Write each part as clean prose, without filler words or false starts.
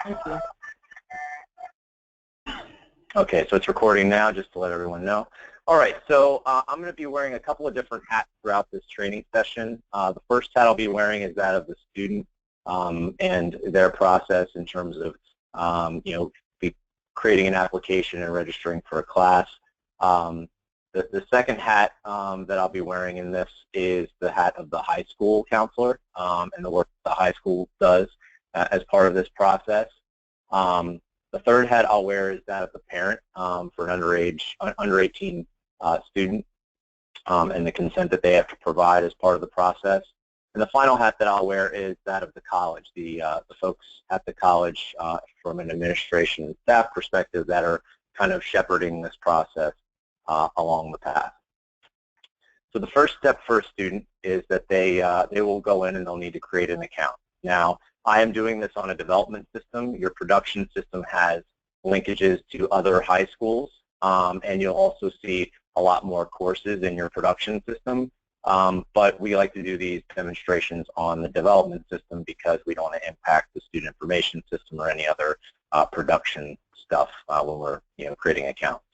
Thank you. Okay, so it's recording now, just to let everyone know. All right, so I'm going to be wearing a couple of different hats throughout this training session. The first hat I'll be wearing is that of the student and their process in terms of, creating an application and registering for a class. The second hat that I'll be wearing in this is the hat of the high school counselor and the work the high school does as part of this process. The third hat I'll wear is that of the parent for an under 18 student and the consent that they have to provide as part of the process. And the final hat that I'll wear is that of the college, the folks at the college from an administration and staff perspective that are kind of shepherding this process along the path. So the first step for a student is that they will go in and they'll need to create an account. Now, I am doing this on a development system. Your production system has linkages to other high schools, and you'll also see a lot more courses in your production system. But we like to do these demonstrations on the development system because we don't want to impact the student information system or any other production stuff when we're creating accounts.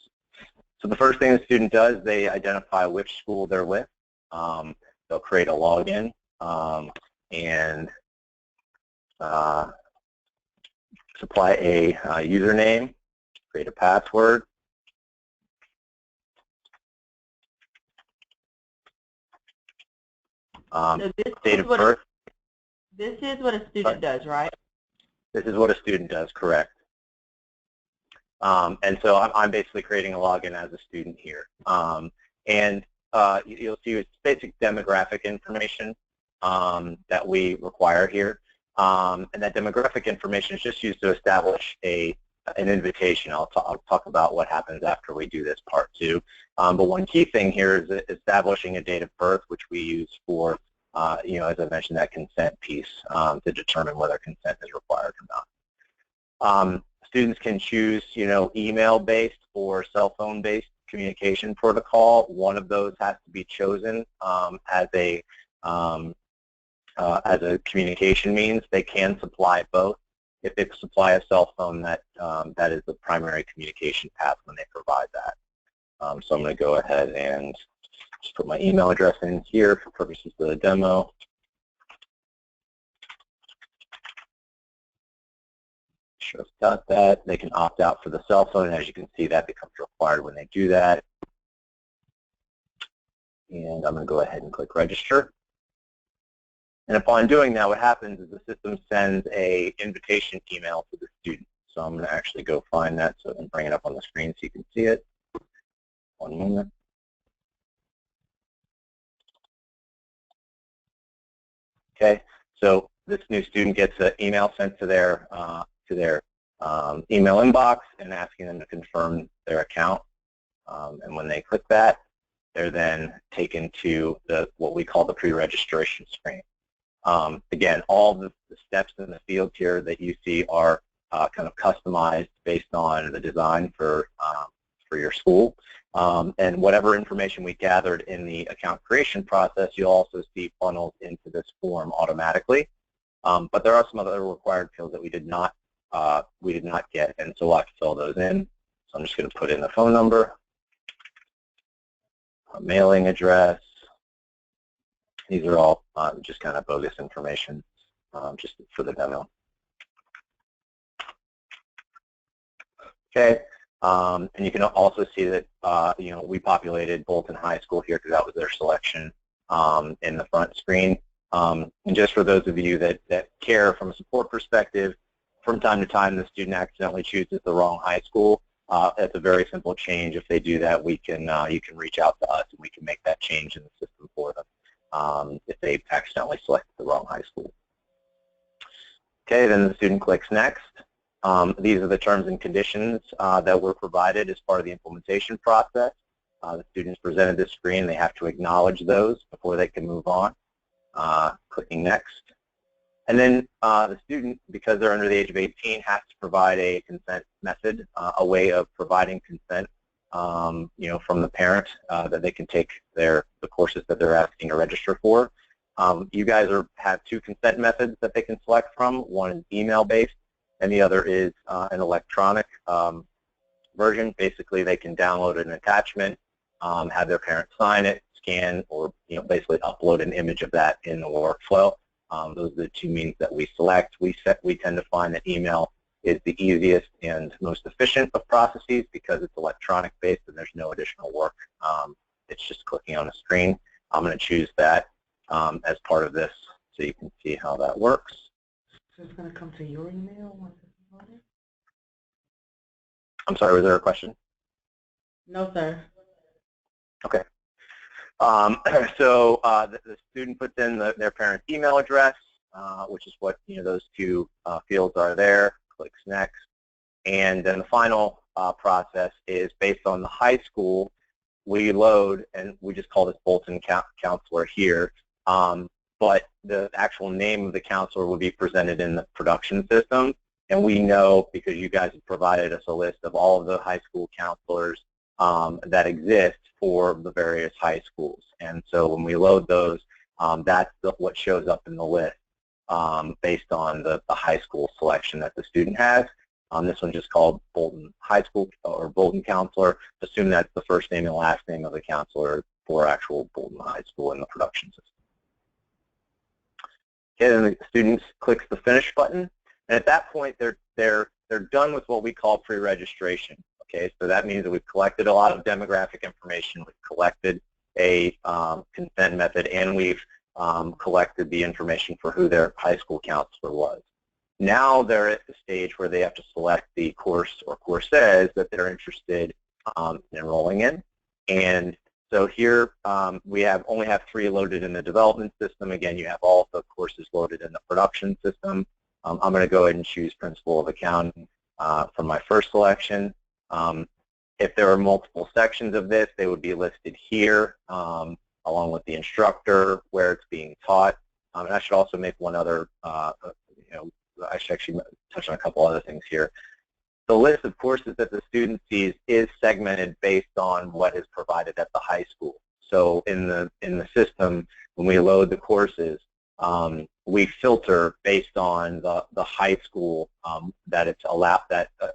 So the first thing the student does, they identify which school they're with. They'll create a login and supply a username, create a password. So date of birth. This is what a student does, right? This is what a student does, correct. And so I'm basically creating a login as a student here. You'll see it's basic demographic information that we require here. And that demographic information is just used to establish an invitation. I'll talk about what happens after we do this part too. But one key thing here is establishing a date of birth, which we use for, as I mentioned, that consent piece to determine whether consent is required or not. Students can choose, email-based or cell phone-based communication protocol. One of those has to be chosen as a communication means. They can supply both. If they supply a cell phone, that is the primary communication path when they provide that. So I'm going to go ahead and just put my email address in here for purposes of the demo. Sure, I've got that. They can opt out for the cell phone, and as you can see, that becomes required when they do that. And I'm going to go ahead and click register. And upon doing that, what happens is the system sends an invitation email to the student. So I'm going to actually go find that so I can bring it up on the screen so you can see it. One moment. Okay, so this new student gets an email sent to their email inbox and asking them to confirm their account. And when they click that, they're then taken to what we call the pre-registration screen. Again, all the steps in the field here that you see are kind of customized based on the design for your school. And whatever information we gathered in the account creation process, you'll also see funneled into this form automatically. But there are some other required fields that we did not get, and so we'll have to fill those in. So I'm just going to put in the phone number, a mailing address. These are all just kind of bogus information, just for the demo. Okay, and you can also see that we populated Bolton High School here because that was their selection in the front screen. And just for those of you that care from a support perspective, from time to time the student accidentally chooses the wrong high school. It's a very simple change. If they do that, you can reach out to us and we can make that change in the system for them if they accidentally selected the wrong high school. Okay, then the student clicks next. These are the terms and conditions that were provided as part of the implementation process. The students presented this screen. They have to acknowledge those before they can move on. Clicking next. And then the student, because they're under the age of 18, has to provide a consent method, a way of providing consent, from the parent that they can take the courses that they're asking to register for. You guys have two consent methods that they can select from. One is email-based, and the other is an electronic version. Basically, they can download an attachment, have their parents sign it, scan, or basically upload an image of that in the workflow. Those are the two means that we select. We tend to find that email is the easiest and most efficient of processes because it's electronic based and there's no additional work. It's just clicking on a screen. I'm going to choose that as part of this so you can see how that works. So it's going to come to your email once it's loaded? I'm sorry, was there a question? No, sir. Okay. So the student puts in their parent's email address, which is what those two fields are there. Clicks next, and then the final process is based on the high school. We load, and we just call this Bolton counselor here, but the actual name of the counselor will be presented in the production system. And we know, because you guys have provided us a list of all of the high school counselors that exist for the various high schools. And so when we load those, that's what shows up in the list based on the high school selection that the student has. This one's just called Bolton High School or Bolton Counselor. Assume that's the first name and last name of the counselor for actual Bolton High School in the production system. Okay, then the student clicks the Finish button. And at that point, they're done with what we call pre-registration. Okay, so that means that we've collected a lot of demographic information. We've collected a consent method, and we've collected the information for who their high school counselor was. Now they're at the stage where they have to select the course or courses that they're interested in enrolling in. And so here we only have 3 loaded in the development system. Again, you have all of the courses loaded in the production system. I'm going to go ahead and choose Principle of Accounting for my first selection. If there are multiple sections of this, they would be listed here along with the instructor, where it's being taught. And I should also make one other, I should actually touch on a couple other things here. The list of courses that the student sees is segmented based on what is provided at the high school. So in the system, when we load the courses, we filter based on the high school that it's allowed.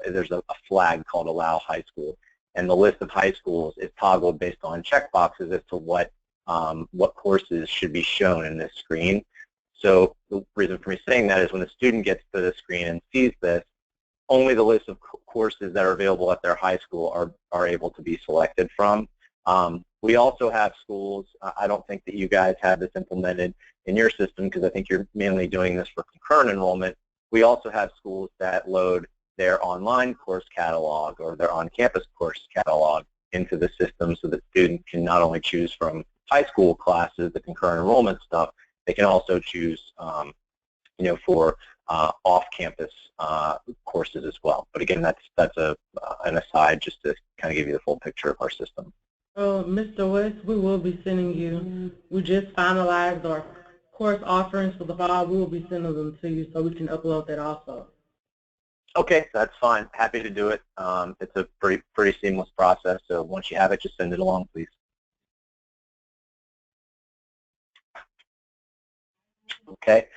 There's a flag called Allow High School, and the list of high schools is toggled based on checkboxes as to what courses should be shown in this screen. So the reason for me saying that is when the student gets to the screen and sees this, only the list of courses that are available at their high school are able to be selected from. We also have schools, I don't think that you guys have this implemented in your system because I think you're mainly doing this for concurrent enrollment. We also have schools that load their online course catalog or their on-campus course catalog into the system so that students can not only choose from high school classes, the concurrent enrollment stuff, they can also choose, for off-campus courses as well. But again, that's an aside just to kind of give you the full picture of our system. Mr. West, we will be sending you, we just finalized our course offerings for the fall. We will be sending them to you so we can upload that also. Okay, that's fine. Happy to do it. It's a pretty seamless process, so once you have it, just send it along, please. Okay.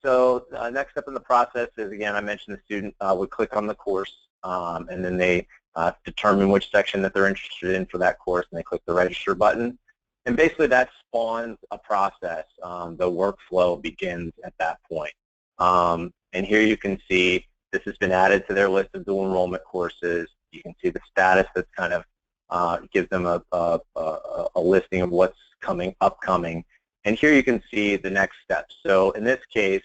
So next step in the process is, again, I mentioned the student would click on the course, and then they determine which section that they're interested in for that course, and they click the register button. And basically that spawns a process. The workflow begins at that point. And here you can see this has been added to their list of dual enrollment courses. You can see the status that's kind of gives them a listing of what's upcoming. And here you can see the next steps. So in this case,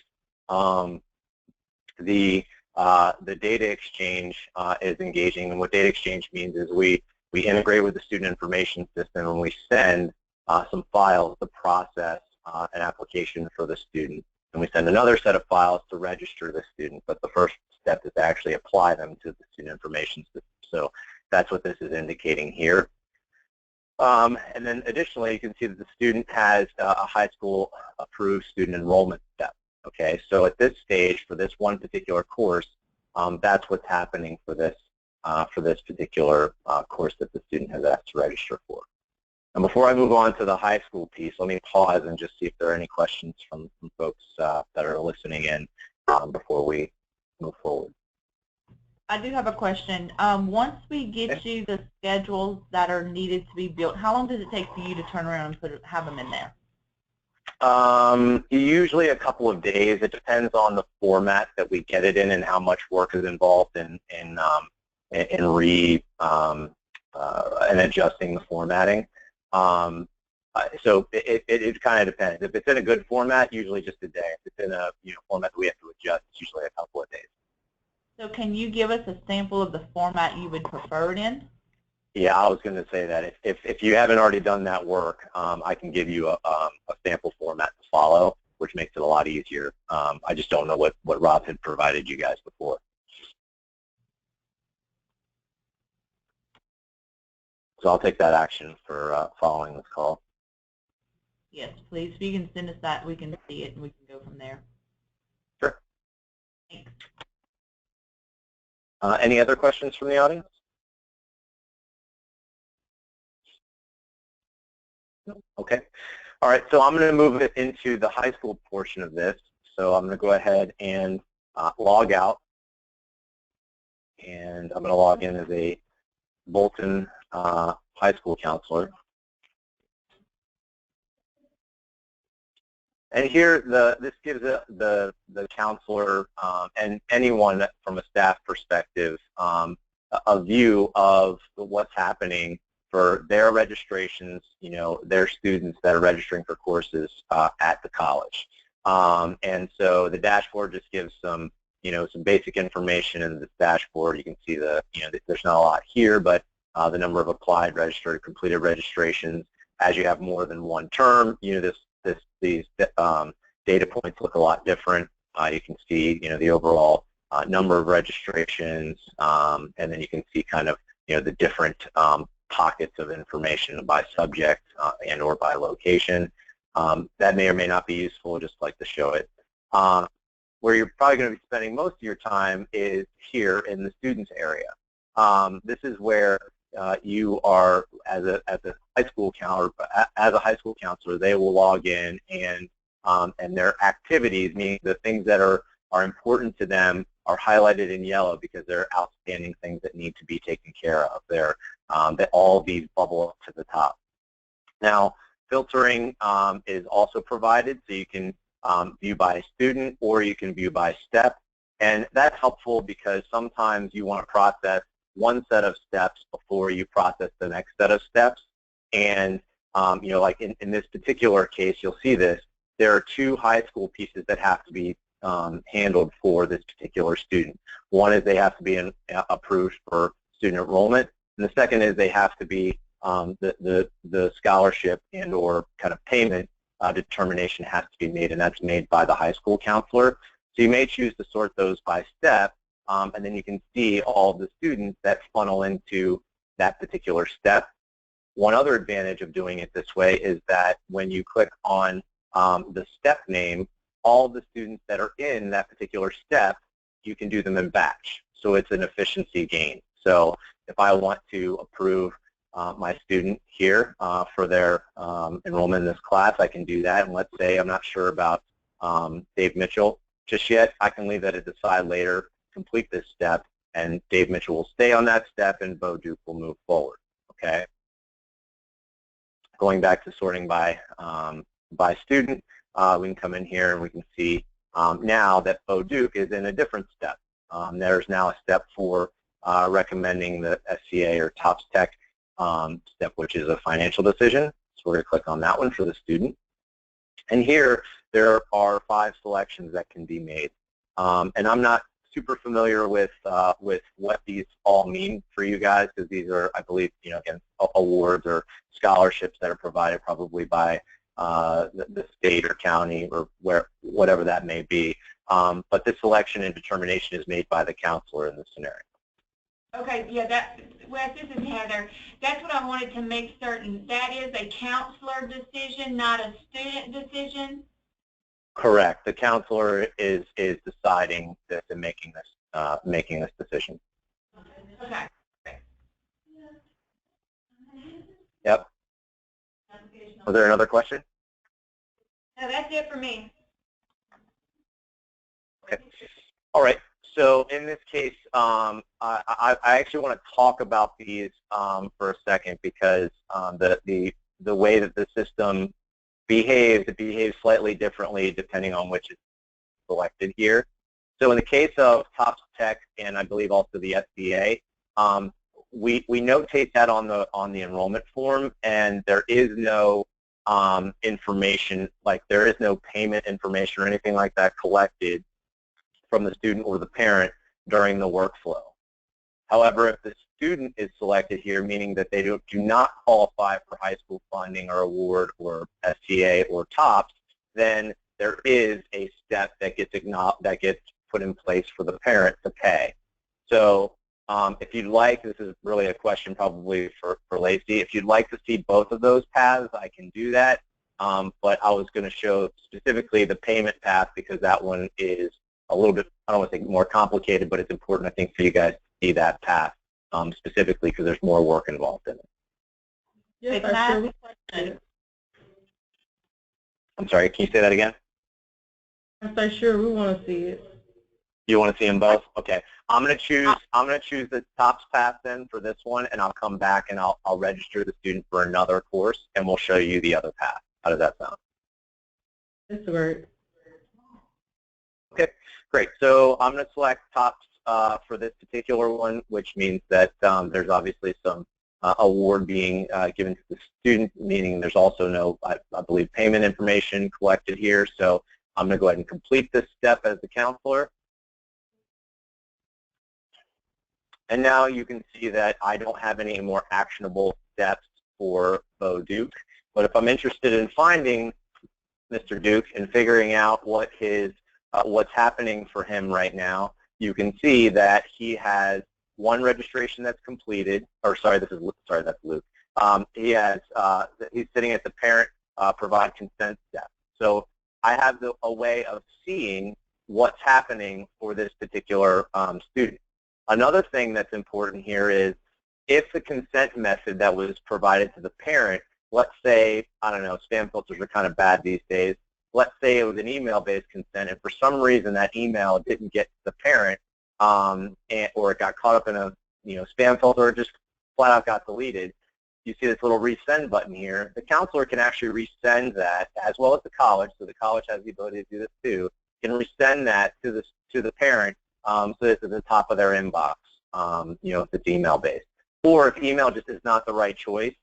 the data exchange is engaging, and what data exchange means is we integrate with the student information system and we send some files to process an application for the student, and we send another set of files to register the student. But the first step is to actually apply them to the student information system. So that's what this is indicating here. And then additionally, you can see that the student has a high school approved student enrollment step. Okay, so at this stage, for this one particular course, that's what's happening for this particular course that the student has asked to register for. And before I move on to the high school piece, let me pause and just see if there are any questions from folks that are listening in. before we move forward. I do have a question. Once we get you the schedules that are needed to be built, how long does it take for you to turn around and have them in there? Usually a couple of days. It depends on the format that we get it in and how much work is involved in adjusting the formatting. So it kind of depends. If it's in a good format, usually just a day. If it's in a format that we have to adjust, it's usually a couple of days. So can you give us a sample of the format you would prefer it in? Yeah, I was going to say that if you haven't already done that work, I can give you a sample format to follow, which makes it a lot easier. I just don't know what Rob had provided you guys before. So I'll take that action for following this call. Yes, please. If you can send us that, we can see it and we can go from there. Sure. Thanks. Any other questions from the audience? Okay. All right, so I'm going to move it into the high school portion of this. So I'm going to go ahead and log out. And I'm going to log in as a Bolton high school counselor. And here, this gives the counselor and anyone from a staff perspective a view of what's happening for their registrations, their students that are registering for courses at the college. And so the dashboard just gives some basic information in this dashboard. You can see there's not a lot here, but the number of applied, registered, completed registrations. As you have more than one term, these data points look a lot different. You can see, the overall number of registrations, and then you can see kind of, the different pockets of information by subject and or by location. That may or may not be useful, just like to show it. Where you're probably going to be spending most of your time is here in the students area. This is where you are, as a high school counselor, they will log in and their activities, meaning the things that are important to them, are highlighted in yellow because they're outstanding things that need to be taken care of. That all of these bubble up to the top. Now, filtering is also provided, so you can view by student or you can view by step, and that's helpful because sometimes you want to process one set of steps before you process the next set of steps. And like in this particular case, you'll see this. There are two high school pieces that have to be handled for this particular student. One is they have to be approved for student enrollment, and the second is they have to be the scholarship and or kind of payment determination has to be made, and that's made by the high school counselor. So you may choose to sort those by step, and then you can see all of the students that funnel into that particular step. One other advantage of doing it this way is that when you click on the step name, all of the students that are in that particular step, you can do them in batch. So it's an efficiency gain. So if I want to approve my student here for their enrollment in this class, I can do that. And let's say I'm not sure about Dave Mitchell just yet, I can leave that at the side later, complete this step, and Dave Mitchell will stay on that step and Bo Duke will move forward, okay? Going back to sorting by student, we can come in here and we can see now that Bo Duke is in a different step. There's now a step for recommending the SCA or TOPS Tech step, which is a financial decision. So we're going to click on that one for the student. And here there are 5 selections that can be made. And I'm not super familiar with what these all mean for you guys, because these are, I believe, again, awards or scholarships that are provided probably by the state or county or whatever that may be. But this selection and determination is made by the counselor in this scenario. Okay, yeah, Wes, this is Heather. That's what I wanted to make certain. That is a counselor decision, not a student decision? Correct. The counselor is deciding this and making this decision. Okay. Yep. Was there another question? No, that's it for me. Okay. All right. So in this case, I actually want to talk about these for a second because the way that the system behaves, it behaves slightly differently depending on which is selected here. So in the case of TOPS Tech and I believe also the SBA, we notate that on the enrollment form, and there is no information, like there is no payment information or anything like that collected from the student or the parent during the workflow. However, if the student is selected here, meaning that they do not qualify for high school funding or award or STA or TOPS, then there is a step that gets put in place for the parent to pay. So if you'd like, this is really a question probably for Lacey, if you'd like to see both of those paths, I can do that. But I was going to show specifically the payment path because that one is a little bit, I don't want to say more complicated, but it's important, I think, for you guys to see that path specifically because there's more work involved in it. Yes, sure. I'm sorry, can you say that again? I'm sure we want to see it. You want to see them both? Okay. I'm going to choose the TOPS path then for this one, and I'll come back and I'll register the student for another course, and we'll show you the other path. How does that sound? That's great. Okay, great. So I'm going to select TOPS for this particular one, which means that there's obviously some award being given to the student, meaning there's also no, I believe, payment information collected here. So I'm going to go ahead and complete this step as the counselor. And now you can see that I don't have any more actionable steps for Bo Duke. But if I'm interested in finding Mr. Duke and figuring out what what's happening for him right now, you can see that he has one registration that's completed. Or sorry, that's Luke. He's sitting at the parent provide consent step. So I have a way of seeing what's happening for this particular student. Another thing that's important here is if the consent method that was provided to the parent, let's say, I don't know, spam filters are kind of bad these days. Let's say it was an email-based consent, and for some reason that email didn't get to the parent, or it got caught up in a spam filter, or just flat out got deleted. You see this little resend button here. The counselor can actually resend that, as well as the college. So the college has the ability to do this too. Can resend that to the parent. So it's at the top of their inbox, if it's email-based. Or if email just is not the right choice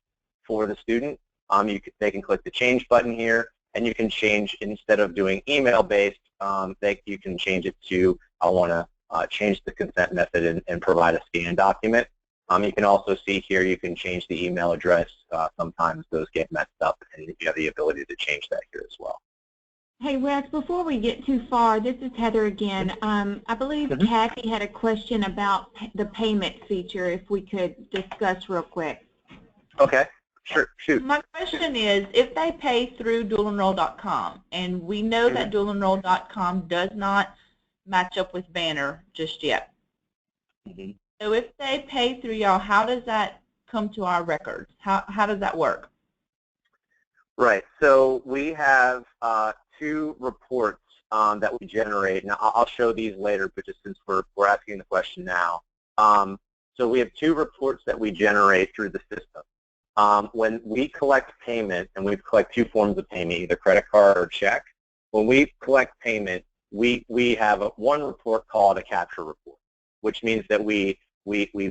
for the student, they can click the change button here, and you can change, instead of doing email-based, you can change it to, I want to change the consent method and provide a scanned document. You can also see here you can change the email address. Sometimes those get messed up, and you have the ability to change that here as well. Hey, Rex, before we get too far, this is Heather again. I believe Kathy had a question about the payment feature, if we could discuss real quick. Okay, sure, shoot. My question is, if they pay through dualenroll.com, and we know that dualenroll.com does not match up with Banner just yet. So if they pay through y'all, how does that come to our records? How does that work? Right, so we have 2 reports that we generate. Now, I'll show these later, but just since we're asking the question now. So we have 2 reports that we generate through the system. When we collect payment, and we collect 2 forms of payment, either credit card or check, when we collect payment, we have one report called a capture report, which means that we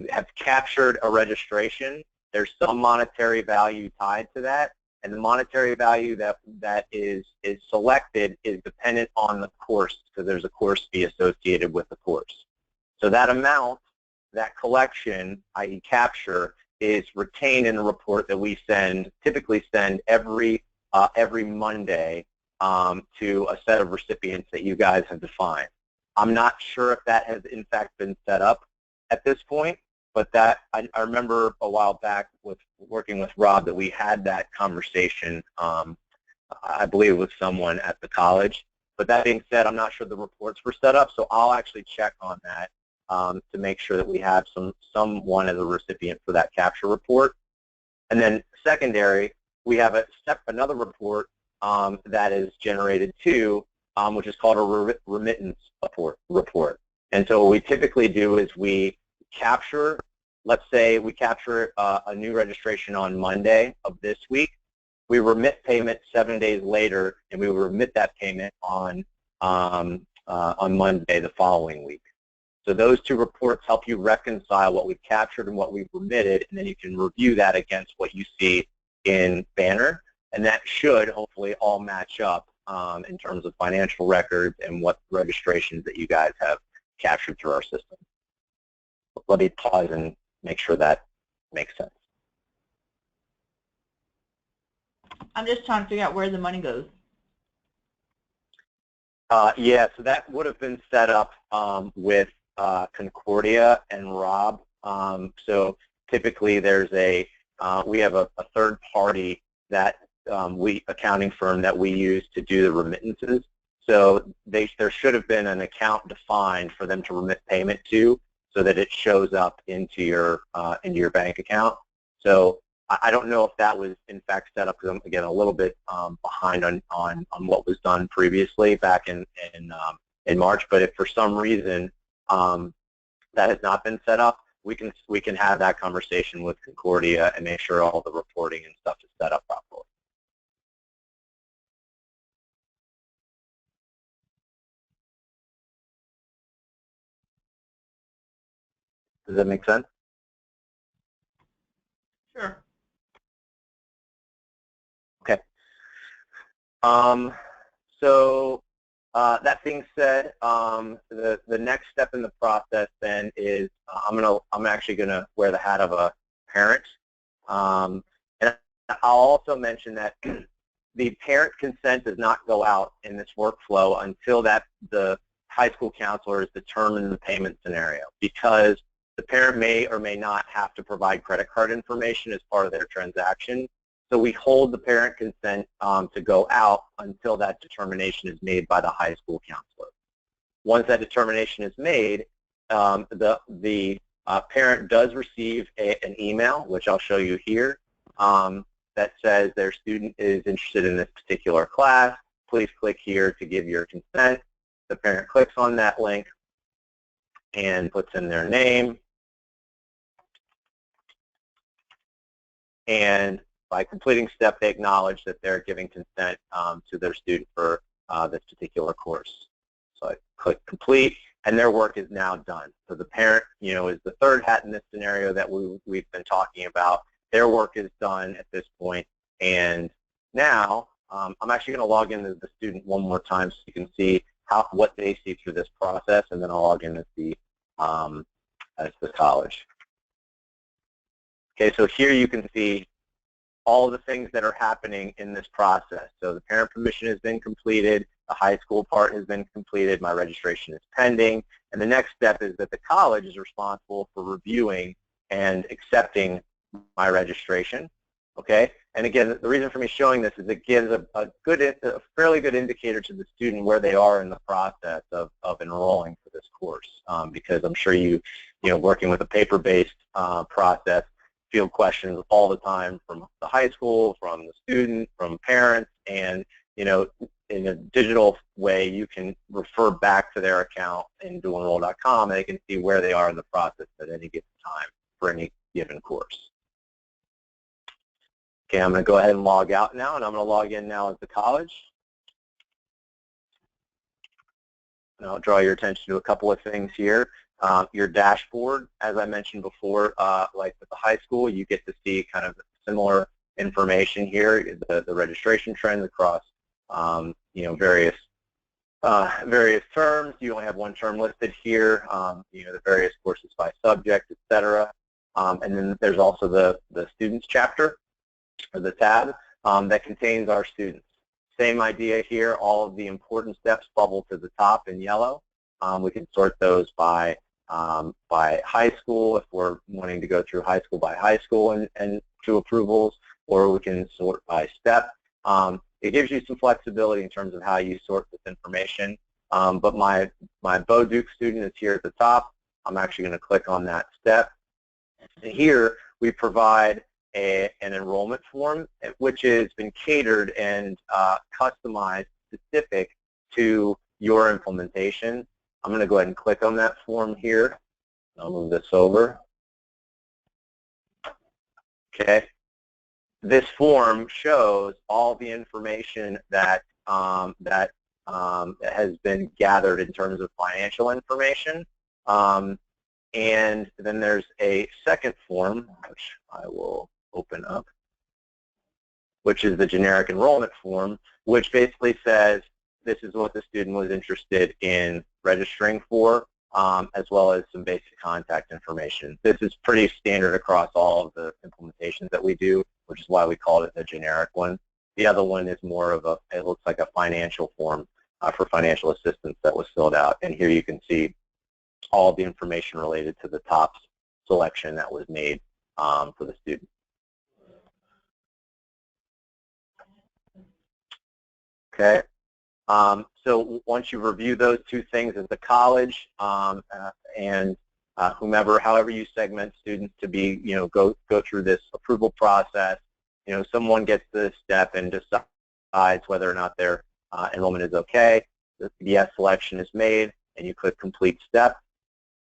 have captured a registration. There's some monetary value tied to that. And the monetary value that is selected is dependent on the course, because there's a course fee associated with the course. So that amount, that collection, i.e. capture, is retained in a report that we typically send every Monday to a set of recipients that you guys have defined. I'm not sure if that has in fact been set up at this point, but that I remember a while back with working with Rob that we had that conversation, I believe with someone at the college. But that being said, I'm not sure the reports were set up, so I'll actually check on that to make sure that we have someone as a recipient for that capture report. And then secondary, we have another report that is generated too which is called a remittance report. And so what we typically do is we capture, let's say we capture a new registration on Monday of this week. We remit payment 7 days later, and we will remit that payment on Monday the following week. So those two reports help you reconcile what we've captured and what we've remitted, and then you can review that against what you see in Banner, and that should hopefully all match up in terms of financial records and what registrations that you guys have captured through our system. Let me pause and make sure that makes sense. I'm just trying to figure out where the money goes. Yeah, so that would have been set up with Concordia and Rob. So typically there's we have a third party that accounting firm that we use to do the remittances. So there should have been an account defined for them to remit payment to, so that it shows up into your bank account. So I don't know if that was in fact set up, because I'm again a little bit behind on what was done previously back in March. But if for some reason that has not been set up, we can have that conversation with Concordia and make sure all the reporting and stuff is set up properly. Does that make sense? Sure. Okay. So that being said, the next step in the process then is I'm actually gonna wear the hat of a parent, and I'll also mention that the parent consent does not go out in this workflow until the high school counselor has determined the payment scenario, because the parent may or may not have to provide credit card information as part of their transaction. So we hold the parent consent to go out until that determination is made by the high school counselor. Once that determination is made, the parent does receive an email, which I'll show you here, that says their student is interested in this particular class. Please click here to give your consent. The parent clicks on that link and puts in their name. And by completing step, they acknowledge that they're giving consent to their student for this particular course. So I click complete, and their work is now done. So the parent, is the third hat in this scenario that we've been talking about. Their work is done at this point, and now I'm actually going to log in as the student one more time so you can see what they see through this process, and then I'll log in as the college. Okay, so here you can see all the things that are happening in this process. So the parent permission has been completed, the high school part has been completed, my registration is pending, and the next step is that the college is responsible for reviewing and accepting my registration. Okay, and again, the reason for me showing this is it gives a fairly good indicator to the student where they are in the process of enrolling for this course, because I'm sure working with a paper-based process, field questions all the time from the high school, from the student, from parents, and in a digital way you can refer back to their account in dualenroll.com, and they can see where they are in the process at any given time for any given course. Okay, I'm going to go ahead and log out now, and I'm going to log in now as the college. And I'll draw your attention to a couple of things here. Your dashboard, as I mentioned before, like with the high school, you get to see kind of similar information here, the registration trends across, various terms. You only have one term listed here, the various courses by subject, etc. And then there's also the students chapter, or the tab, that contains our students. Same idea here, all of the important steps bubble to the top in yellow. We can sort those by high school if we're wanting to go through high school by high school and to approvals, or we can sort by step. It gives you some flexibility in terms of how you sort this information. But my Bo Duke student is here at the top. I'm actually going to click on that step. And here we provide an enrollment form, which has been catered and customized specific to your implementation. I'm going to go ahead and click on that form here. I'll move this over. Okay. This form shows all the information that has been gathered in terms of financial information. And then there's a second form, which I will open up, which is the generic enrollment form, which basically says this is what the student was interested in registering for, as well as some basic contact information. This is pretty standard across all of the implementations that we do, which is why we called it the generic one. The other one is more of a, it looks like a financial form for financial assistance that was filled out. And here you can see all the information related to the TOPS selection that was made for the student. Okay. So once you review those two things as the college and whomever, however you segment students to be, go through this approval process, someone gets to this step and decides whether or not their enrollment is okay. The yes selection is made, and you click complete step.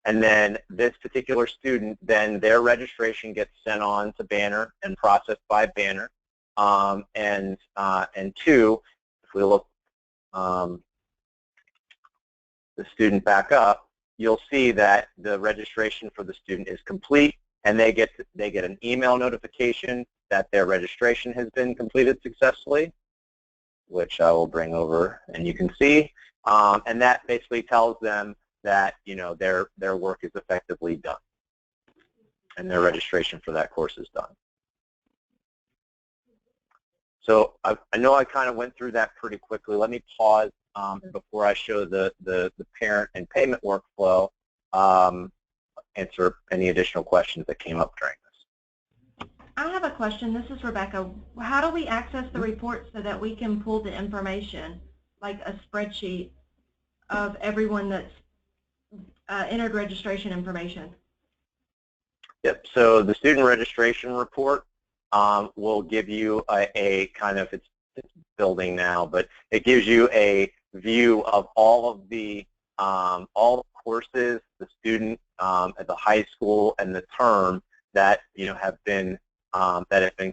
And then this particular student, then their registration gets sent on to Banner and processed by Banner. And two, if we look the student back up, you'll see that the registration for the student is complete, and they get an email notification that their registration has been completed successfully, which I will bring over and you can see, and that basically tells them that their work is effectively done and their registration for that course is done. So I know I kind of went through that pretty quickly. Let me pause before I show the parent and payment workflow, answer any additional questions that came up during this. I have a question. This is Rebecca. How do we access the reports so that we can pull the information, like a spreadsheet of everyone that's entered registration information? Yep. So the student registration report will give you a kind of, it's building now, but it gives you a view of all of the courses, the student at the high school and the term that have been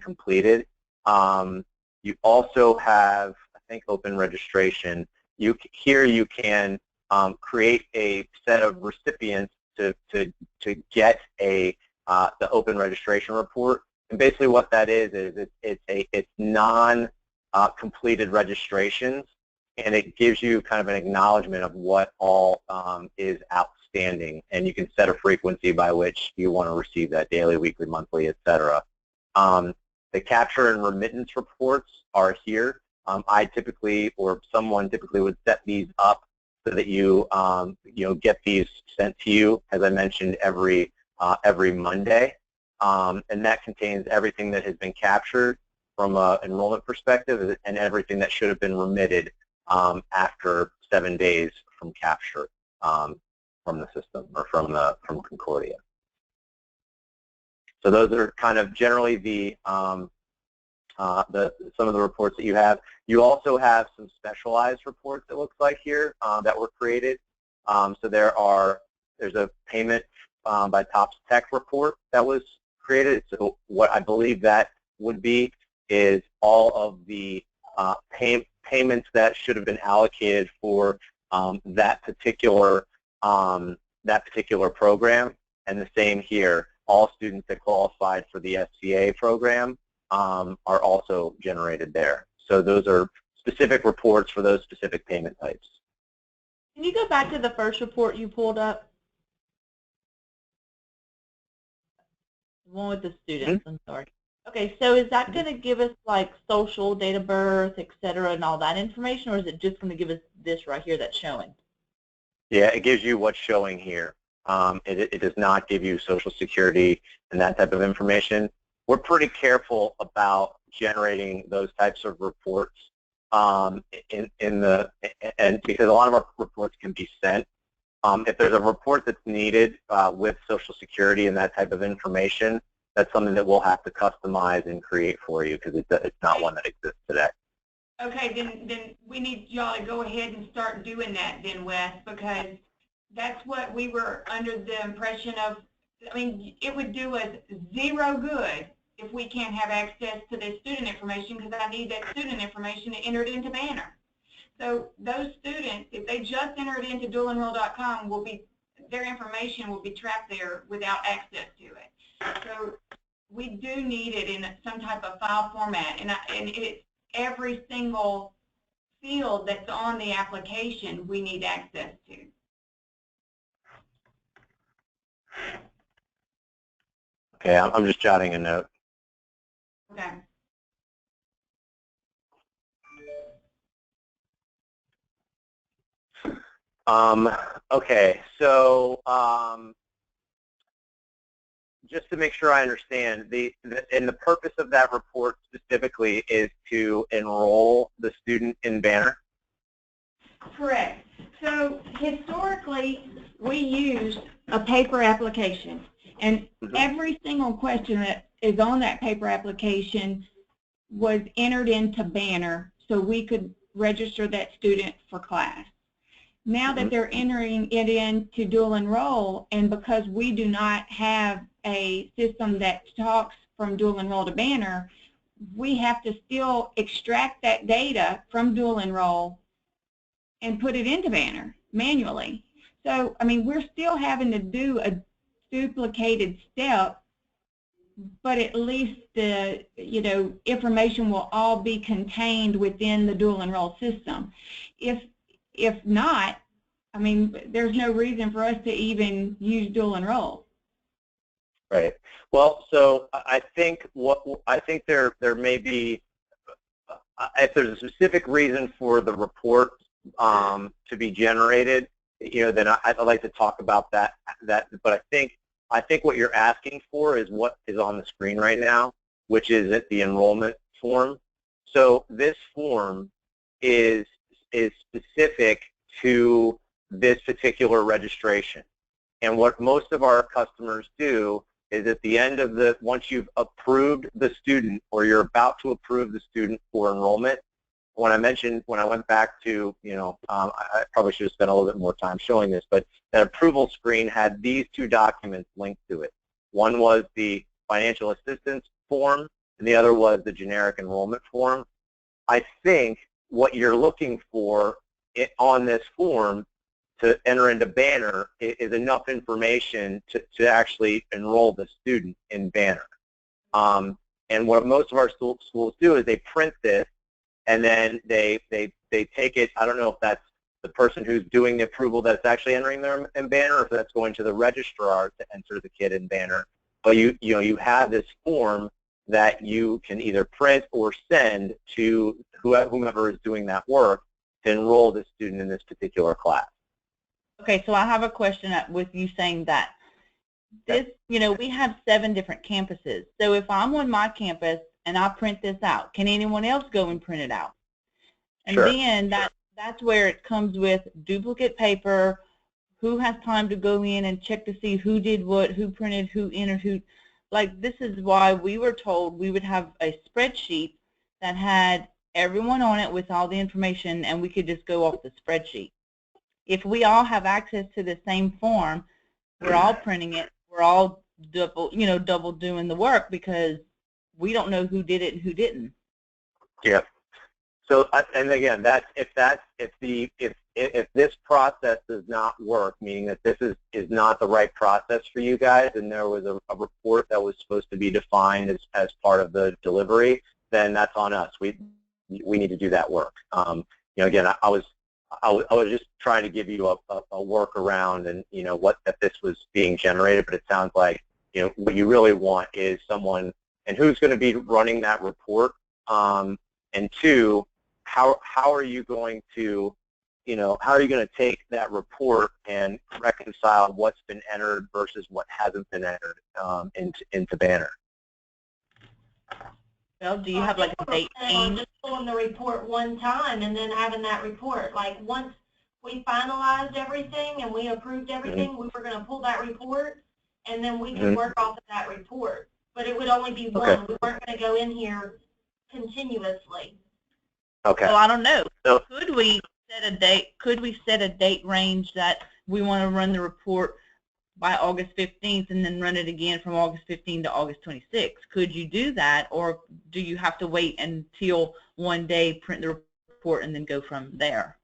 completed. You also have, I think, open registration. Here you can create a set of recipients to get the open registration report. And basically what that is it's non-completed registrations, and it gives you kind of an acknowledgement of what all is outstanding, and you can set a frequency by which you want to receive that daily, weekly, monthly, etc. The capture and remittance reports are here. I typically, or someone typically would set these up so that you get these sent to you, as I mentioned, every Monday. And that contains everything that has been captured from an enrollment perspective and everything that should have been remitted after 7 days from capture from the system or from Concordia. So those are kind of generally some of the reports that you have. You also have some specialized reports, it looks like here, that were created. So there's a payment by TOPS Tech report that was created. So what I believe that would be is all of the payments that should have been allocated for that particular program, and the same here. All students that qualified for the SCA program are also generated there. So those are specific reports for those specific payment types. Can you go back to the first report you pulled up? The one with the students, I'm sorry. Okay, so is that going to give us like social, date of birth, et cetera, and all that information, or is it just going to give us this right here that's showing? Yeah, it gives you what's showing here. It does not give you Social Security and that type of information. We're pretty careful about generating those types of reports and because a lot of our reports can be sent. If there's a report that's needed with Social Security and that type of information, that's something that we'll have to customize and create for you because it's not one that exists today. Okay, then we need y'all to go ahead and start doing that then, Wes, because that's what we were under the impression of. I mean, it would do us zero good if we can't have access to this student information, because I need that student information to enter it into Banner. So those students, if they just enter it into dualenroll.com, their information will be trapped there without access to it. So we do need it in some type of file format, and it's every single field that's on the application we need access to. Okay, I'm just jotting a note. Okay. Okay, so just to make sure I understand, the purpose of that report specifically is to enroll the student in Banner? Correct. So historically, we used a paper application, and every single question that is on that paper application was entered into Banner so we could register that student for class. Now that they're entering it into dual enroll, and because we do not have a system that talks from dual enroll to Banner, we have to still extract that data from dual enroll and put it into Banner manually. So, I mean, we're still having to do a duplicated step, but at least the, information will all be contained within the dual enroll system. If not, I mean, there's no reason for us to even use dual enroll. Right. Well, so I think there may be, if there's a specific reason for the report to be generated, then I'd like to talk about that. But I think what you're asking for is what is on the screen right now, which is the enrollment form. So this form is specific to this particular registration. And what most of our customers do is at the end of once you've approved the student or you're about to approve the student for enrollment, when I went back to, I probably should have spent a little bit more time showing this, but that approval screen had these two documents linked to it. One was the financial assistance form, and the other was the generic enrollment form. I think what you're looking for on this form to enter into Banner is enough information to actually enroll the student in Banner. And what most of our schools do is they print this, and then they take it. I don't know if that's the person who's doing the approval that's actually entering them in Banner, or if that's going to the registrar to enter the kid in Banner. But you have this form that you can either print or send to whomever is doing that work to enroll the student in this particular class. Okay, so I have a question with you saying that. This, we have 7 different campuses. So if I'm on my campus and I print this out, can anyone else go and print it out? And sure. Then that's where it comes with duplicate paper, who has time to go in and check to see who did what, who printed, who entered, who. Like, this is why we were told we would have a spreadsheet that had everyone on it with all the information, and we could just go off the spreadsheet. If we all have access to the same form, we're all printing it, we're all double doing the work because we don't know who did it and who didn't. Yeah. So, and again, if this process does not work, meaning that this is not the right process for you guys, and there was a report that was supposed to be defined as part of the delivery, then that's on us. We need to do that work. Again, I was just trying to give you a workaround, and that this was being generated, but it sounds like what you really want is someone, and who's going to be running that report, and 2, how are you going to take that report and reconcile what's been entered versus what hasn't been entered into Banner? Well, do you have like a date range? Just pulling the report one time and then having that report. Like, once we finalized everything and we approved everything, we were going to pull that report, and then we could work off of that report. But it would only be one. We weren't going to go in here continuously. Okay. So I don't know. So, Could we set a date? Could we set a date range that we want to run the report by August 15th and then run it again from August 15th to August 26th? Could you do that, or do you have to wait until one day, print the report, and then go from there?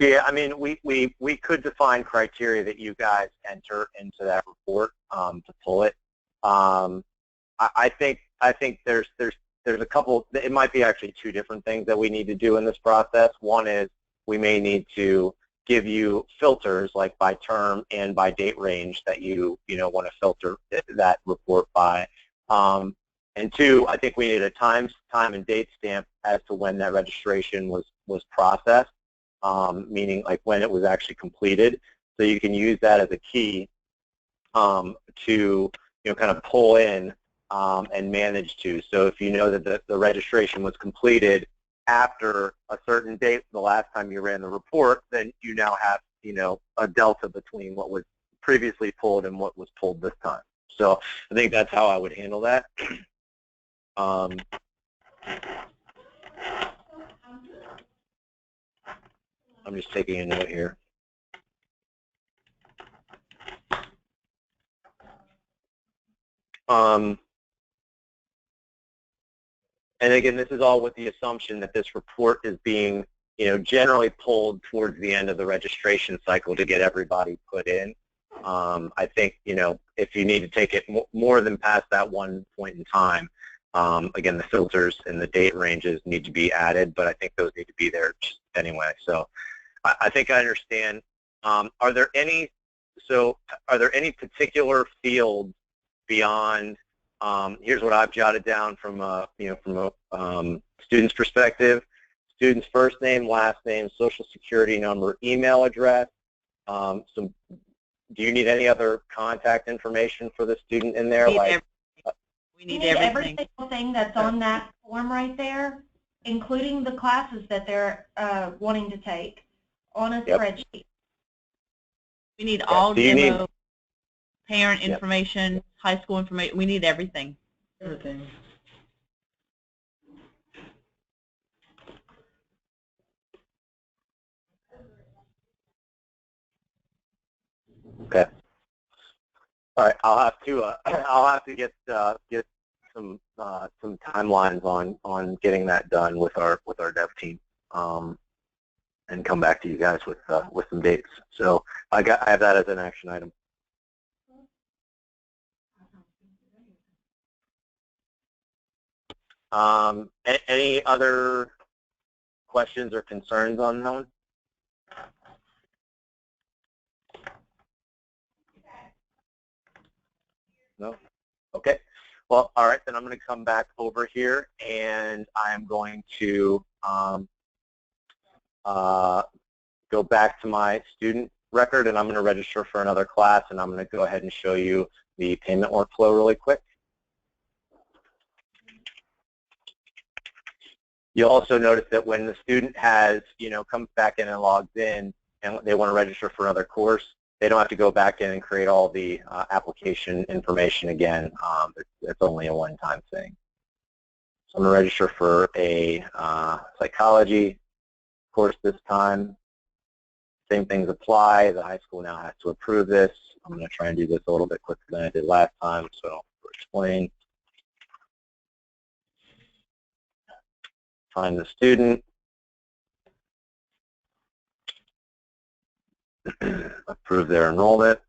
yeah, I mean, we could define criteria that you guys enter into that report to pull it. I think there's a couple. It might be actually two different things that we need to do in this process. One is we may need to give you filters like by term and by date range that you want to filter that report by. And two, I think we need a time and date stamp as to when that registration was processed, meaning like when it was actually completed. So you can use that as a key to kind of pull in and manage to. So if you know that the registration was completed after a certain date the last time you ran the report, then you now have a delta between what was previously pulled and what was pulled this time. So I think that's how I would handle that. I'm just taking a note here. And again, this is all with the assumption that this report is being, generally pulled towards the end of the registration cycle to get everybody put in. I think, if you need to take it more than past that one point in time, again, the filters and the date ranges need to be added, but I think those need to be there just anyway. So I think I understand. Are there any particular fields beyond, here's what I've jotted down from a student's perspective: student's first name, last name, social security number, email address. Do you need any other contact information for the student in there? We need every single thing that's on that form right there, including the classes that they're wanting to take, on a spreadsheet. We need all demo, parent information, high school information. We need everything. Everything. Okay. All right. I'll have to get some timelines on getting that done with our dev team, and come back to you guys with some dates. So I have that as an action item. Any other questions or concerns on that one? No? Okay. Well, all right, then I'm going to come back over here, and I'm going to go back to my student record, and I'm going to register for another class, and I'm going to go ahead and show you the payment workflow really quick. You'll also notice that when the student has, comes back in and logs in and they want to register for another course, they don't have to go back in and create all the application information again. It's only a one-time thing. So I'm going to register for a psychology course this time. Same things apply. The high school now has to approve this. I'm going to try and do this a little bit quicker than I did last time, so I'll explain. Find the student, approve their enrollment,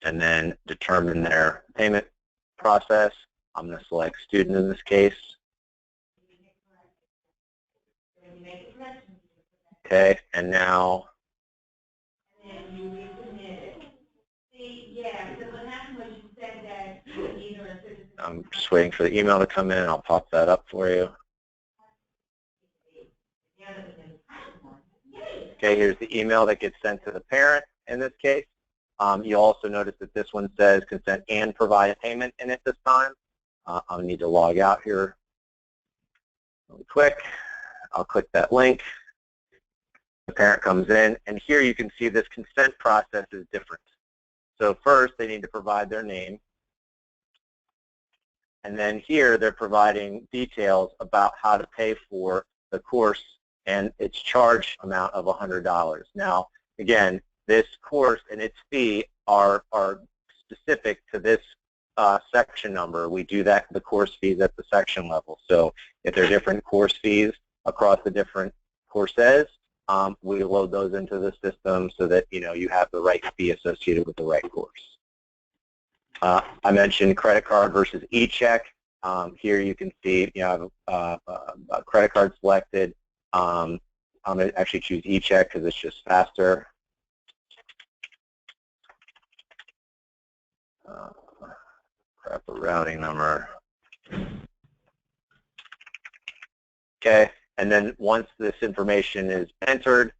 and then determine their payment process. I'm going to select student in this case. Okay, and now I'm just waiting for the email to come in. I'll pop that up for you. Okay, here's the email that gets sent to the parent in this case. You also notice that this one says consent and provide payment in it this time. I'll need to log out here really quick. I'll click that link. The parent comes in, and here you can see this consent process is different. So first, they need to provide their name. And then here they're providing details about how to pay for the course and its charge amount of $100. Now, again, this course and its fee are specific to this section number. We do that, the course fees at the section level. So if there are different course fees across the different courses, we load those into the system so that you have the right fee associated with the right course. I mentioned credit card versus e-check. Here you can see you have a credit card selected. I'm going to actually choose e-check because it's just faster. Grab the routing number. Okay, and then once this information is entered,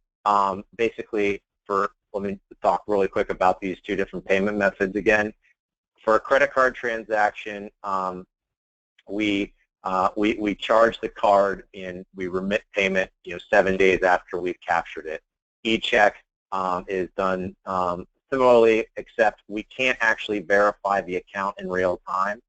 basically let me talk really quick about these two different payment methods again. For a credit card transaction, we charge the card and we remit payment 7 days after we've captured it. E-check is done similarly, except we can't actually verify the account in real time.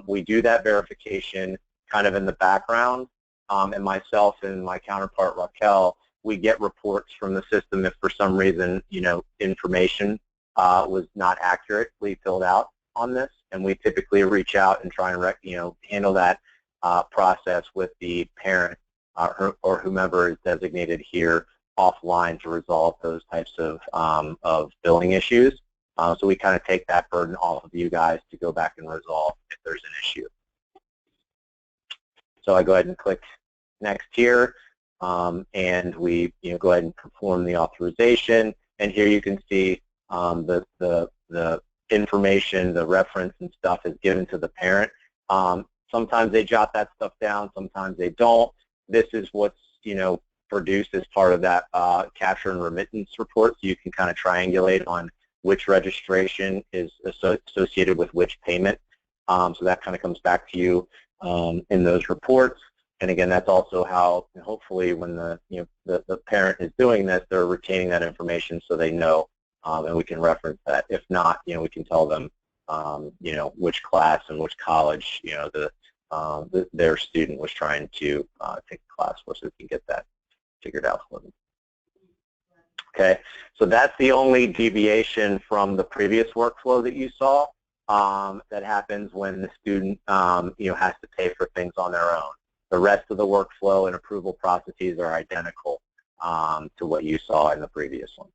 We do that verification kind of in the background, and myself and my counterpart Raquel, we get reports from the system if for some reason information was not accurately filled out on this, and we typically reach out and try and handle that process with the parent or whomever is designated here offline to resolve those types of billing issues. So we kind of take that burden off of you guys to go back and resolve if there's an issue. So I go ahead and click next here, and we go ahead and perform the authorization. And here you can see the information, the reference and stuff is given to the parent. Sometimes they jot that stuff down, sometimes they don't. This is what's produced as part of that capture and remittance report, so you can kind of triangulate on which registration is associated with which payment. So that kind of comes back to you in those reports. And again, that's also how hopefully when the parent is doing this, they're retaining that information so they know, and we can reference that. If not, we can tell them which class and which college their student was trying to take a class for, so we can get that figured out for them. Okay, so that's the only deviation from the previous workflow that you saw that happens when the student has to pay for things on their own. The rest of the workflow and approval processes are identical to what you saw in the previous one.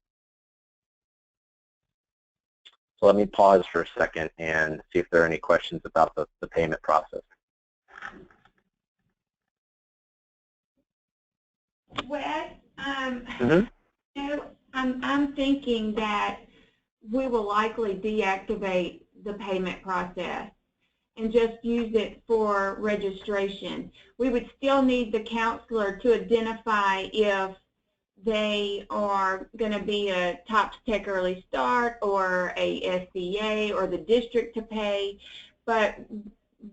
So let me pause for a second and see if there are any questions about the payment process. Wes, I'm thinking that we will likely deactivate the payment process and just use it for registration. We would still need the counselor to identify if they are going to be a Top Tech Early Start or a SBA or the district to pay, but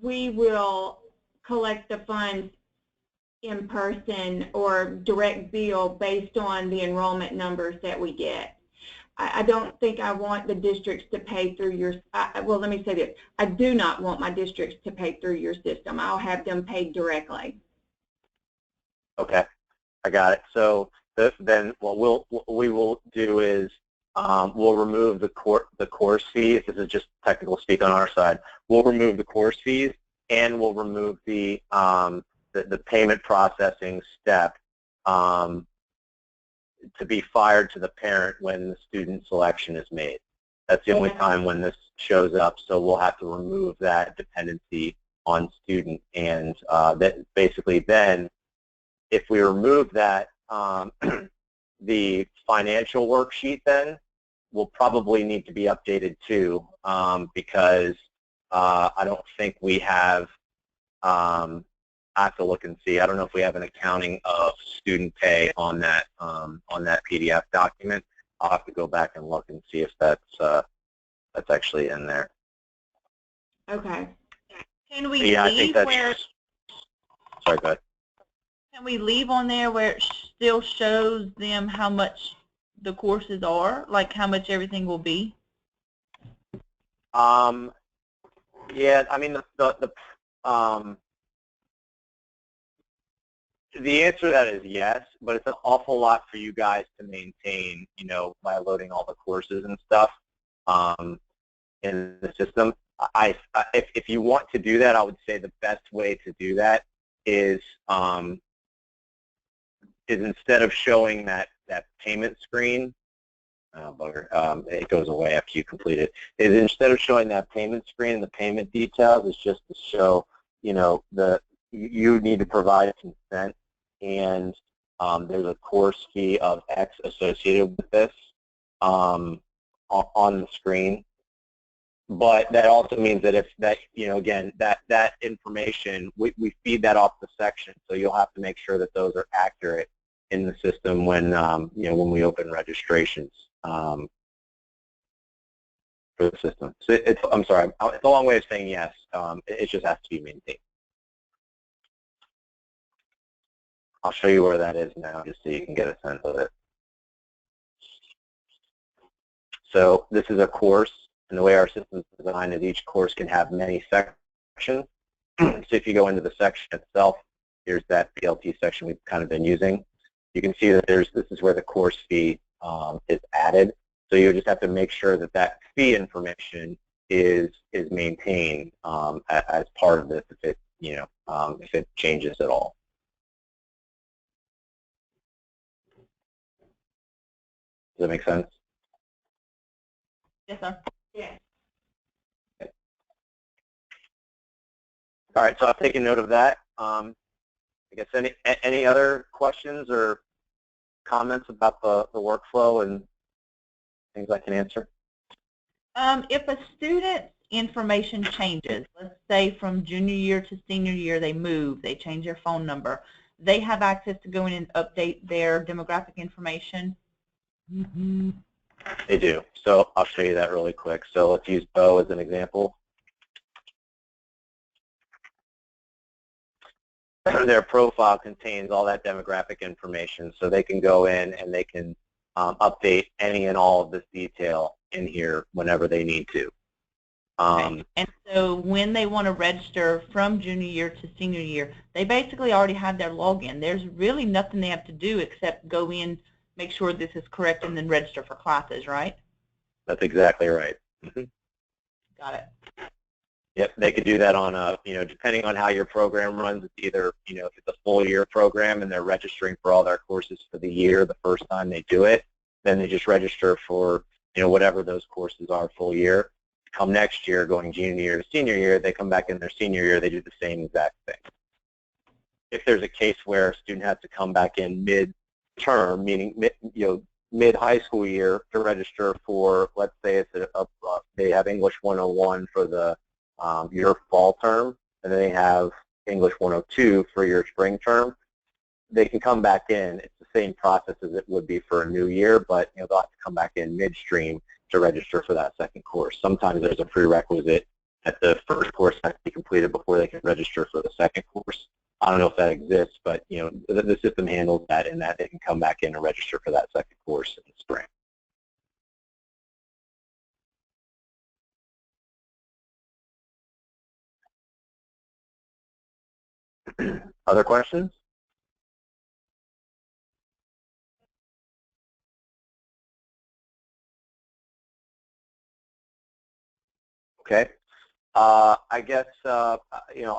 we will collect the funds in person or direct bill based on the enrollment numbers that we get. I don't think I want the districts to pay through your, well, let me say this. I do not want my districts to pay through your system. I'll have them paid directly. Okay, I got it. So then what we will do is we'll remove the course fees. This is just technical speak on our side. We'll remove the course fees, and we'll remove the payment processing step to be fired to the parent when the student selection is made. That's the only time when this shows up, so we'll have to remove that dependency on student. And that basically then, if we remove that, the financial worksheet then will probably need to be updated too, because I don't think we have, I have to look and see. I don't know if we have an accounting of student pay on that PDF document. I'll have to go back and look and see if that's actually in there. Okay. Can we Yeah, leave where? Sorry, go ahead. Can we leave on there where it still shows them how much the courses are, like how much everything will be? Yeah, I mean The answer to that is yes, but it's an awful lot for you guys to maintain, by loading all the courses and stuff in the system. If you want to do that, I would say the best way to do that is instead of showing that payment screen, oh bugger, it goes away after you complete it, is instead of showing that payment screen and the payment details, it's just to show, you need to provide consent, and there's a course fee of X associated with this on the screen. But that also means that if that, again, that information, we feed that off the section, so you'll have to make sure that those are accurate in the system when, when we open registrations for the system. So I'm sorry, it's a long way of saying yes. It just has to be maintained. I'll show you where that is now, just so you can get a sense of it. So this is a course, and the way our system is designed is each course can have many sections. So if you go into the section itself, here's that BLT section we've kind of been using. You can see that this is where the course fee is added. So you just have to make sure that that fee information is maintained as part of this if it changes at all. Does that make sense? Yes, sir. Yes. Okay. All right, so I've taken note of that. I guess any other questions or comments about the workflow and things I can answer? If a student's information changes, let's say from junior year to senior year, they move, they change their phone number, they have access to go in and update their demographic information? Mm-hmm. They do. So I'll show you that really quick. So let's use Bo as an example. Their profile contains all that demographic information, so they can go in and they can update any and all of this detail in here whenever they need to. Okay. And so when they want to register from junior year to senior year, they basically already have their login. There's really nothing they have to do except go in, make sure this is correct, and then register for classes, right? That's exactly right. Mm-hmm. Got it. Yep, they could do that on a, depending on how your program runs, it's either, if it's a full year program and they're registering for all their courses for the year the first time they do it, then they just register for, whatever those courses are full year. Come next year, going junior year to senior year, they come back in their senior year, they do the same exact thing. If there's a case where a student has to come back in mid-term, meaning, mid-high school year to register for, let's say it's they have English 101 for the your fall term, and then they have English 102 for your spring term, they can come back in. It's the same process as it would be for a new year, but they'll have to come back in midstream to register for that second course. Sometimes there's a prerequisite that the first course has to be completed before they can register for the second course. I don't know if that exists, but the system handles that in that they can come back in and register for that second course in the spring. Other questions? Okay. I guess, I'll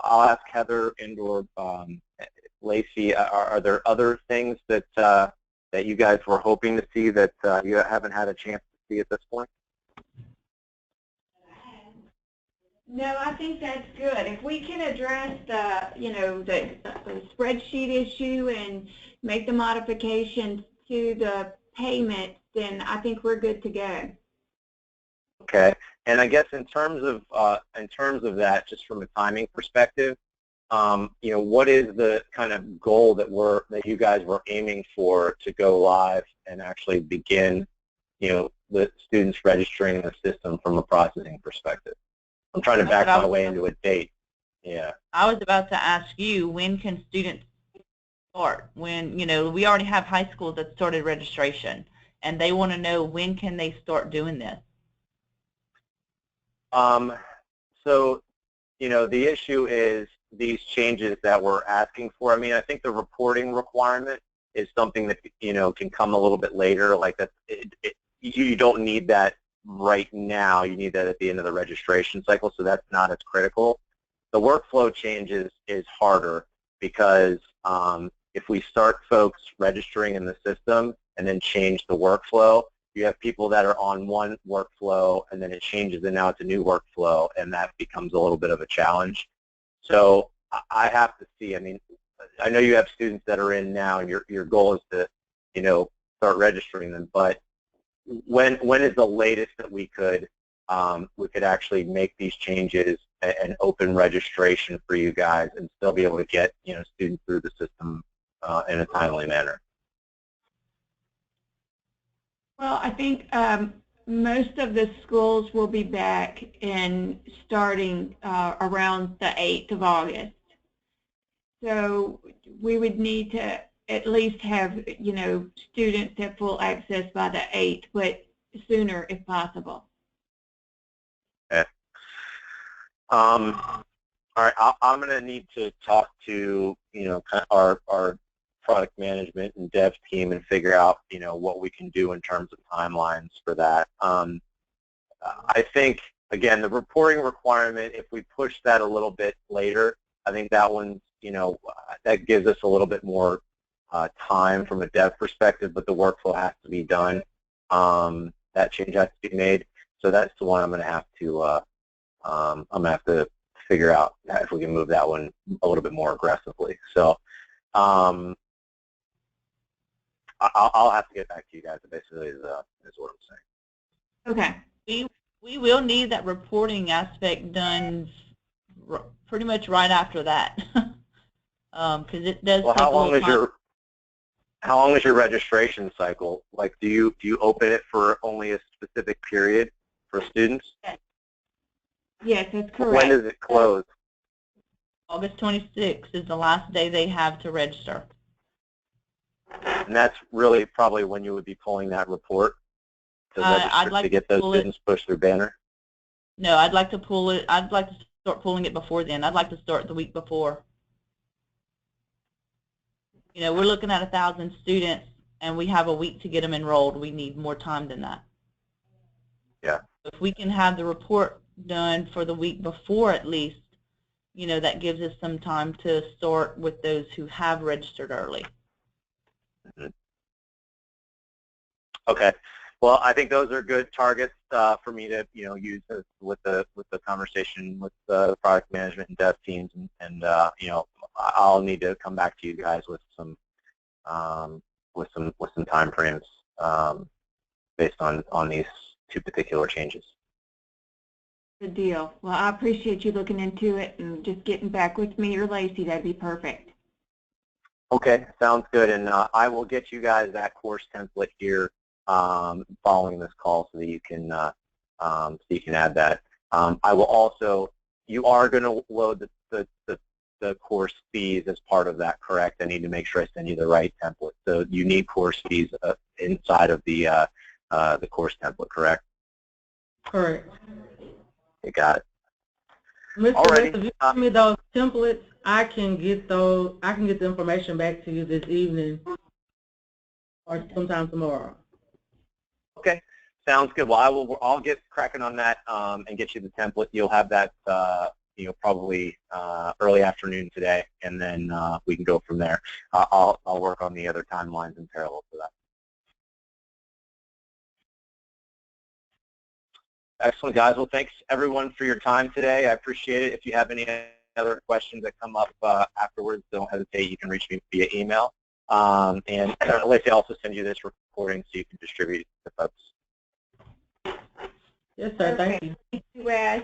ask Heather and or Lacey, are there other things that that you guys were hoping to see that you haven't had a chance to see at this point? No, I think that's good. If we can address the, the spreadsheet issue and make the modifications to the payment, then I think we're good to go. Okay. And I guess in terms of that, just from a timing perspective, what is the kind of goal that you guys were aiming for to go live and actually begin, the students registering in the system from a processing perspective? I'm trying to back my way into a date. Yeah. I was about to ask you, when can students start? When, we already have high schools that started registration, and they want to know, when can they start doing this? So, the issue is these changes that we're asking for, I mean, I think the reporting requirement is something that, you know, can come a little bit later. Like that, you don't need that right now. You need that at the end of the registration cycle, so that's not as critical. The workflow changes is harder because if we start folks registering in the system and then change the workflow, you have people that are on one workflow and then it changes and now it's a new workflow, and that becomes a little bit of a challenge. So I have to see, I mean, I know you have students that are in now and your goal is to, you know, start registering them, but when is the latest that we could actually make these changes and open registration for you guys and still be able to get, you know, students through the system in a timely manner? Well, I think most of the schools will be back in starting around the 8th of August. So we would need to at least have, you know, students have full access by the 8th, but sooner if possible. Okay. All right, I'm going to need to talk to, you know, kind of our product management and dev team and figure out, you know, what we can do in terms of timelines for that. I think, again, the reporting requirement, if we push that a little bit later, I think that one's, you know, that gives us a little bit more time from a dev perspective, but the workflow has to be done. That change has to be made. So that's the one I'm going to have to figure out if we can move that one a little bit more aggressively. So I'll have to get back to you guys. Basically, is what I'm saying. Okay. We will need that reporting aspect done pretty much right after that, because it does. Well, take how long a little time. How long is your registration cycle? Like, do you open it for only a specific period for students? Yes, that's correct. When does it close? August 26th is the last day they have to register. And that's really probably when you would be pulling that report to register, to get those students pushed through Banner? No, I'd like to pull it. I'd like to start pulling it before then. I'd like to start the week before. You know, we're looking at 1,000 students, and we have a week to get them enrolled. We need more time than that. Yeah. If we can have the report done for the week before at least, you know, that gives us some time to start with those who have registered early. Mm-hmm. Okay. Well, I think those are good targets for me to, you know, use with the conversation with the product management and dev teams, and you know, I'll need to come back to you guys with some time frames based on these two particular changes. Good deal. Well, I appreciate you looking into it and just getting back with me or Lacey. That'd be perfect. Okay, sounds good. And I will get you guys that course template here following this call so that you can add that. I will also. You are going to load the course fees as part of that, correct? I need to make sure I send you the right template. So you need course fees inside of the course template, correct? Correct. You got it. Mr. West, if you give me those templates, I can get the information back to you this evening or sometime tomorrow. Okay, sounds good. Well, I'll get cracking on that and get you the template. You'll have that, you know, probably early afternoon today, and then we can go from there. I'll work on the other timelines in parallel to that. Excellent, guys. Well, thanks everyone for your time today. I appreciate it. If you have any other questions that come up afterwards, don't hesitate. You can reach me via email. And Lacey, I'll also send you this recording so you can distribute it to folks. Yes, sir. Thank you. Thank you, Wes.